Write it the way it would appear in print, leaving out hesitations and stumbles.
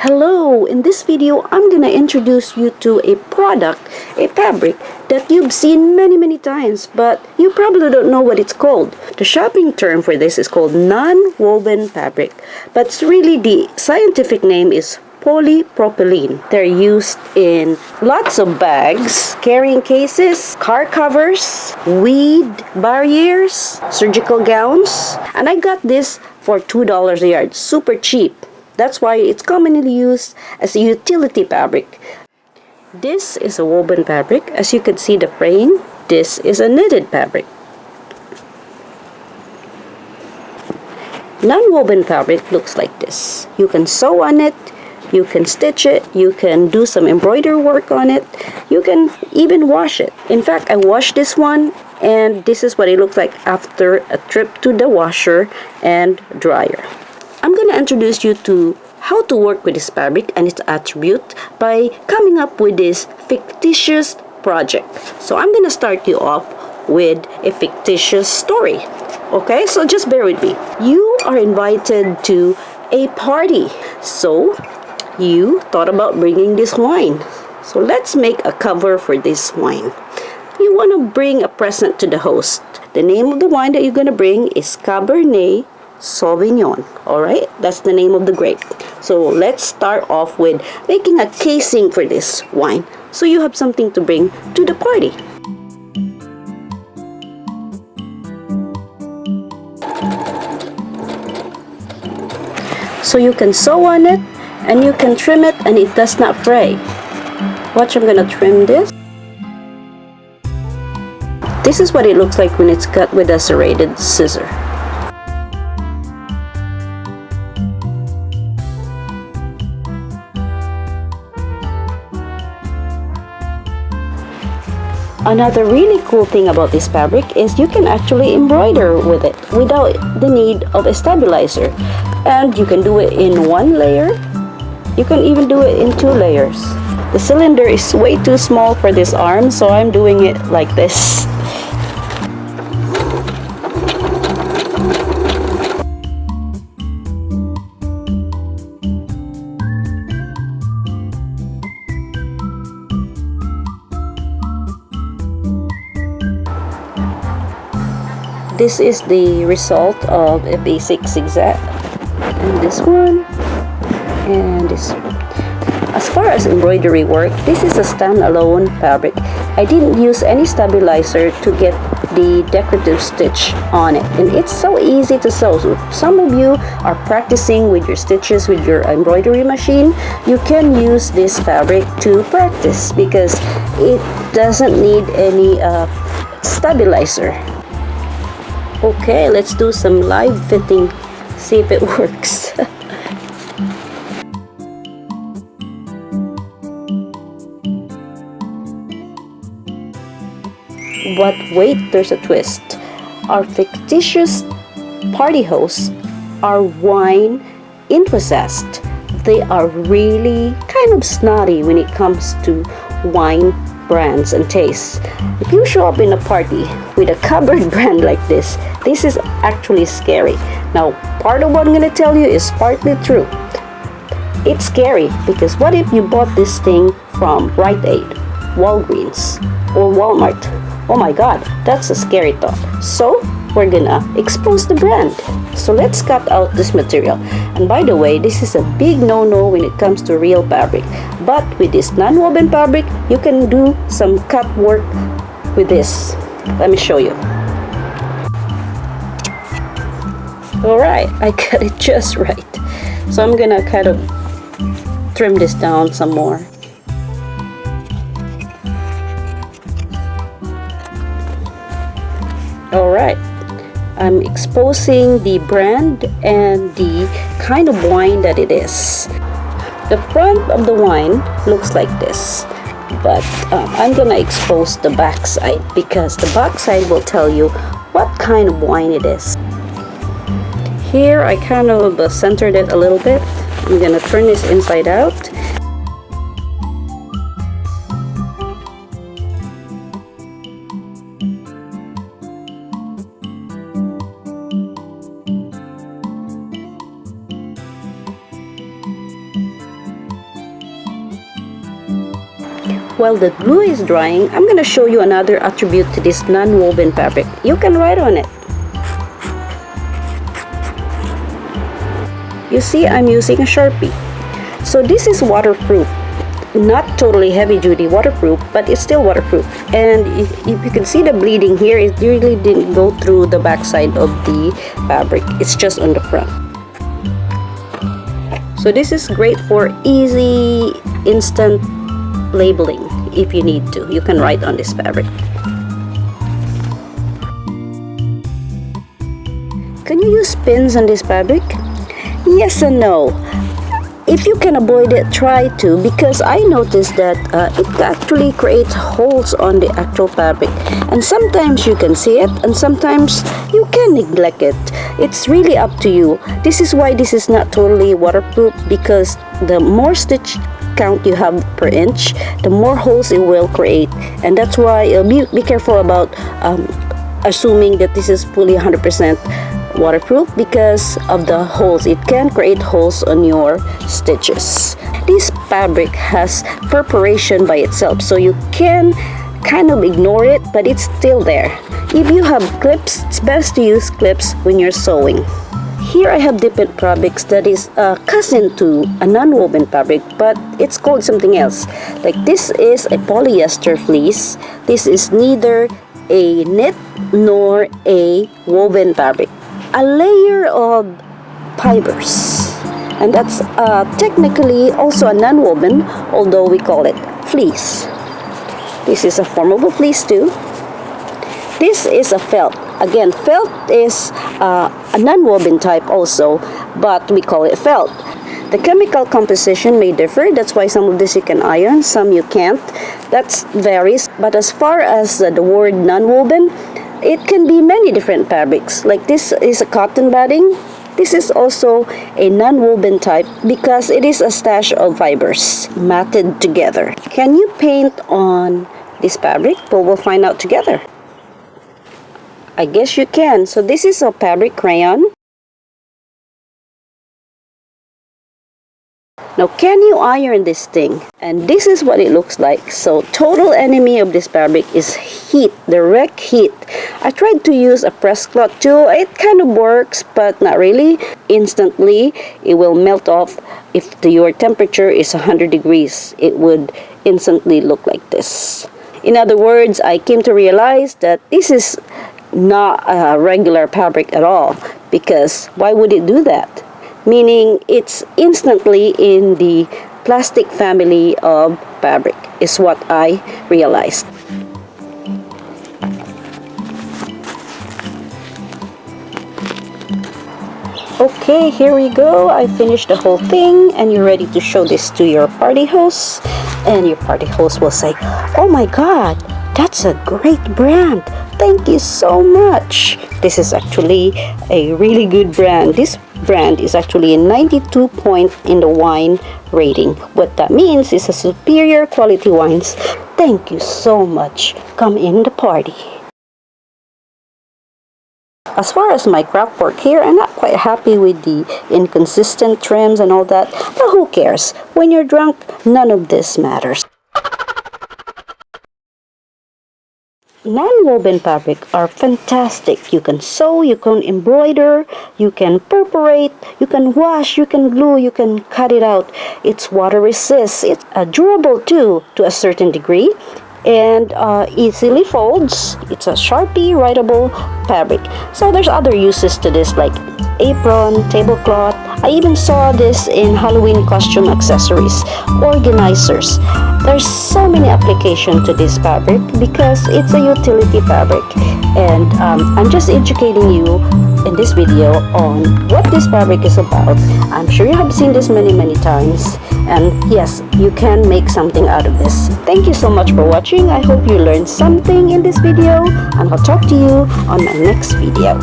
Hello, in this video I'm gonna introduce you to a product, a fabric that you've seen many times, but you probably don't know what it's called. The shopping term for this is called non-woven fabric, but really the scientific name is polypropylene. They're used in lots of bags, carrying cases, car covers, weed barriers, surgical gowns, and I got this for $2 a yard, super cheap. That's why it's commonly used as a utility fabric. This is a woven fabric. As you can see the fraying, this is a knitted fabric. Non-woven fabric looks like this. You can sew on it, you can stitch it, you can do some embroidery work on it, you can even wash it. In fact, I washed this one and this is what it looks like after a trip to the washer and dryer. I'm going to introduce you to how to work with this fabric and its attribute by coming up with this fictitious project. So I'm going to start you off with a fictitious story. Okay, so just bear with me. You are invited to a party. So you thought about bringing this wine. So let's make a cover for this wine. You want to bring a present to the host. The name of the wine that you're going to bring is Cabernet Sauvignon. Alright, that's the name of the grape. So let's start off with making a casing for this wine so you have something to bring to the party. So you can sew on it and you can trim it and it does not fray. Watch, I'm gonna trim this. This is what it looks like when it's cut with a serrated scissor. Another really cool thing about this fabric is you can actually embroider with it without the need of a stabilizer. And you can do it in one layer. You can even do it in 2 layers. The cylinder is way too small for this arm, so I'm doing it like this. This is the result of a basic zigzag, and this one, and this one. As far as embroidery work, this is a standalone fabric. I didn't use any stabilizer to get the decorative stitch on it, and it's so easy to sew. So some of you are practicing with your stitches with your embroidery machine. You can use this fabric to practice because it doesn't need any stabilizer. Okay, let's do some live fitting, see if it works. But wait, there's a twist. Our fictitious party hosts are wine enthusiasts. They are really kind of snotty when it comes to wine brands and tastes. If you show up in a party with a covered brand like this is actually scary. Now, part of what I'm going to tell you is partly true. It's scary because what if you bought this thing from Rite Aid, Walgreens, or Walmart? Oh my God, that's a scary thought. So we're gonna expose the brand. So let's cut out this material. And by the way, this is a big no-no when it comes to real fabric. But with this non-woven fabric, you can do some cut work with this. Let me show you. Alright, I cut it just right. So I'm gonna kind of trim this down some more. Alright, I'm exposing the brand and the kind of wine that it is. The front of the wine looks like this, but I'm gonna expose the back side because the back side will tell you what kind of wine it is. Here I kind of centered it a little bit. I'm gonna turn this inside out. While the glue is drying, I'm going to show you another attribute to this non-woven fabric. You can write on it. You see, I'm using a Sharpie. So this is waterproof. Not totally heavy duty waterproof, but it's still waterproof. And if you can see the bleeding here, it really didn't go through the backside of the fabric. It's just on the front. So this is great for easy, instant labeling. If you need to, you can write on this fabric. Can you use pins on this fabric? Yes and no. If you can avoid it, try to, because I noticed that it actually creates holes on the actual fabric, and sometimes you can see it and sometimes you can neglect it. It's really up to you. This is why this is not totally waterproof, because the more stitch count you have per inch, the more holes it will create, and that's why be careful about assuming that this is fully 100% waterproof because of the holes. It can create holes on your stitches. This fabric has perforation by itself, so you can kind of ignore it, but it's still there. If you have clips, it's best to use clips when you're sewing. Here I have different fabrics that is a cousin to a non-woven fabric, but it's called something else. Like this is a polyester fleece. This is neither a knit nor a woven fabric. A layer of fibers, and that's technically also a non-woven, although we call it fleece. This is a formable fleece too. This is a felt. Again, felt is a non-woven type also, but we call it felt. The chemical composition may differ. That's why some of this you can iron, some you can't. That varies. But as far as the word non-woven, it can be many different fabrics. Like this is a cotton batting. This is also a non-woven type because it is a stash of fibers matted together. Can you paint on this fabric? Well, we'll find out together. I guess you can. So this is a fabric crayon. Now, can you iron this thing? And this is what it looks like. So, total enemy of this fabric is heat, direct heat. I tried to use a press cloth too. It kind of works, but not really. Instantly, it will melt off. If your temperature is 100 degrees, it would instantly look like this. In other words, I came to realize that this is not a regular fabric at all, because why would it do that? Meaning it's instantly in the plastic family of fabric, is what I realized. Okay, here we go. I finished the whole thing, and you're ready to show this to your party host, and your party host will say, "Oh my God, that's a great brand. Thank you so much." This is actually a really good brand. This brand is actually a 92 point in the wine rating. What that means is a superior quality wines. Thank you so much. Come in the party. As far as my craft work here, I'm not quite happy with the inconsistent trims and all that, but who cares? When you're drunk, none of this matters. Non-woven fabric are fantastic. You can sew, you can embroider, you can perforate, you can wash, you can glue, you can cut it out. It's water resist. It's durable too, to a certain degree, and easily folds. It's a Sharpie writable fabric. So there's other uses to this, like apron, tablecloth. I even saw this in Halloween costume accessories, organizers. There's so many applications to this fabric because it's a utility fabric, and I'm just educating you in this video on what this fabric is about. I'm sure you have seen this many times, and yes, you can make something out of this. Thank you so much for watching. I hope you learned something in this video, and I'll talk to you on my next video.